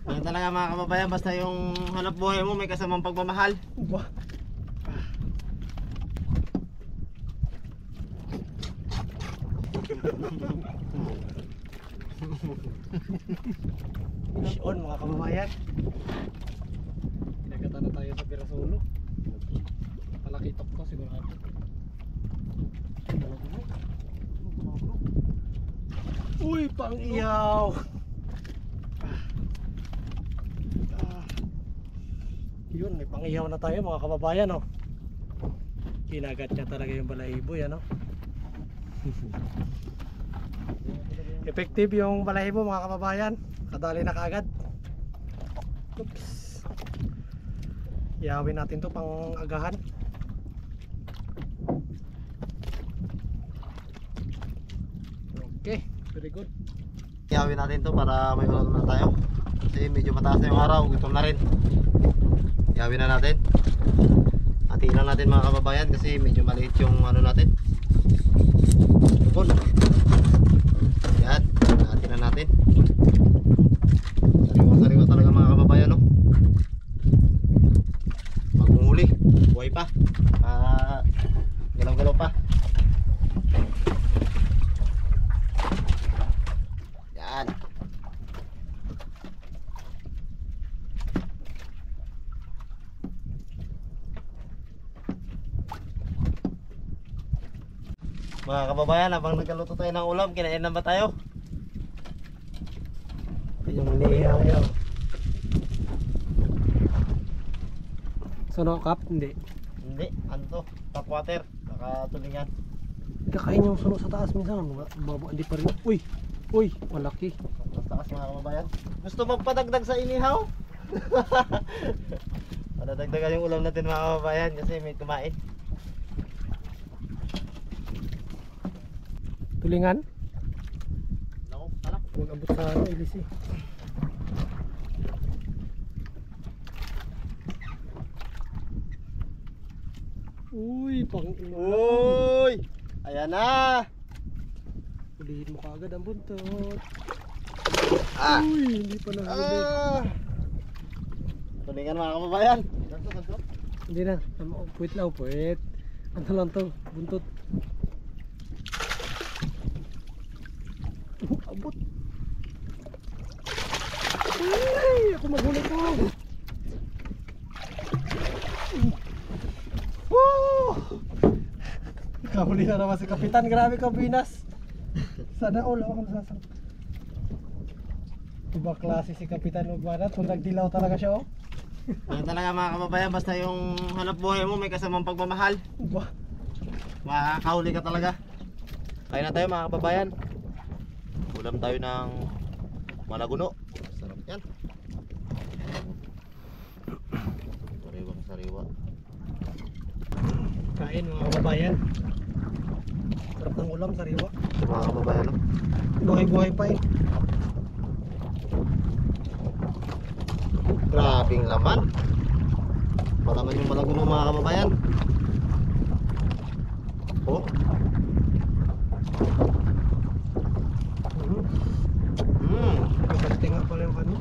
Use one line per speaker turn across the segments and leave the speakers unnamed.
Ano talaga mga kababayan, basta yung hanap buhay mo may kasamang pagmamahal.
Ba? Fish on mga kababayan. Kinagatan na tayo sa Pirasolo. Palakitok to sigurado. Uy, pang iyaw. Yun, may pang iyaw na tayo mga kababayan, oh. Kinagat niya talaga yung balahibo yan, oh. Effective yung balahibo mga kababayan. Kadali na kaagad. Oops. Iyawin natin to pang agahan. Okay, very good.
Iyawin natin to para may ulam na tayo. Kasi medyo mataas na yung araw, gutom na rin. Iyawin na natin. Hatiin lang natin mga kababayan kasi medyo maliit yung ano natin. Tupon. Yan, hatiin na natin. Sariwa-sariwa talaga mga kababayan, no? Maghuli, buhay pa. Galaw-galaw pa. Yan. Mga kababayan, habang nagkaluto tayo ng ulam, kinain na ba tayo?
Yung niyaw yaw. Suno cup? Hindi.
Hindi, ano to? Tap water, nakatulingan.
Kakain yung suno sa taas minsan. Baba, hindi pa rin. Uy! Uy! Malaki.
Mas taas mga kababayan. Gusto magpadagdag sa inihaw? Padadagdagan yung ulam natin mga kababayan kasi may kumain.
Tulingan?
Naku, talak.
Huwag abot sa ano, ilis eh. Uy, pang
Uy! Ayan na!
Ulihin mo kaagad ang buntot.
Ah!
Uy, hindi pa nahuli.
Tulingan mga kababayan. Ganto, ganto.
Hindi na. Puwit lang, puwit. Ano lang to, buntot. Abot. Ay, ako maghuli ko. Woo! Kahuli na naman si Kapitan. Grabe ka, Pinas. Sana all ako nasasarap. Iba klase si Kapitan Ugbanat. Kung nagdilaw talaga siya, oh.
Ano talaga mga kababayan, basta yung hanap buhay mo may kasamang pagmamahal.
Ba?
Makakahuli ka talaga. Kain na tayo mga kababayan. Ulam tayo ng malaguno. Sarap yan. Sariwang sariwa.
Kain mga kababayan. Sarap ng ulam, sariwa.
Mga kababayan, no?
Buhay-buhay pa eh.
Grabing laman. Malaman yung malaguno mga kababayan. Oh.
Kapante nga pala yung kanya.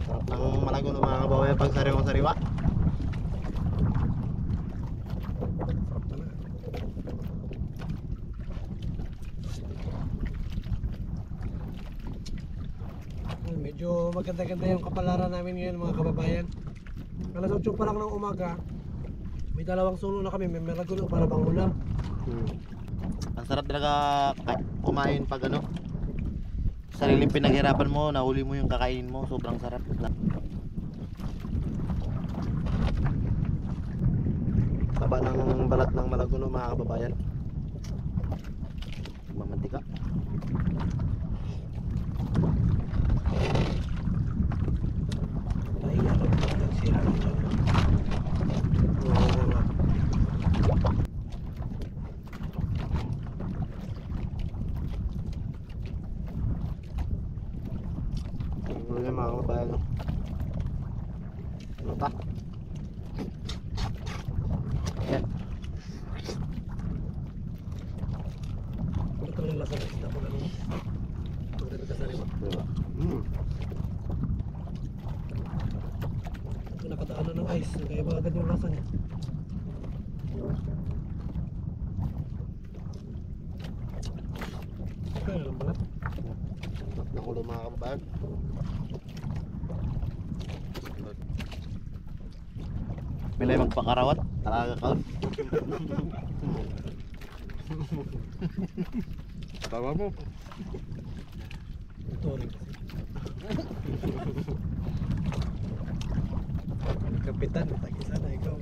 Sarap ng malaguno mga kababayan pag sariwang sariwa.
Sarap talaga. Medyo maganda-ganda yung kapalaran namin ngayon mga kababayan. Alas 8 pa lang ng umaga. May dalawang sulo na kami. May malaguno para pang ulam.
Ang sarap talaga kumain pag ano, sariling pinaghirapan mo, nahuli mo yung kakainin mo, sobrang sarap. Taba ng balat ng malaguno mga kababayan. Mamantika.
Ay, ano, nagsira ng tiyan.
Mga kababayan. Ano pa? Yan.
Ito talagang lasa ng isda pag ano. Pag nagkasari mo.
Diba?
Ito nakataan na ng ice. Kaya ba agad yung lasa niya. Kaya lang pala.
Nakulo mga kababayan. Pilay magpakarawat. Talaga ka. Tama mo.
Ito rin kasi. Kapitan, tag-isa na ikaw.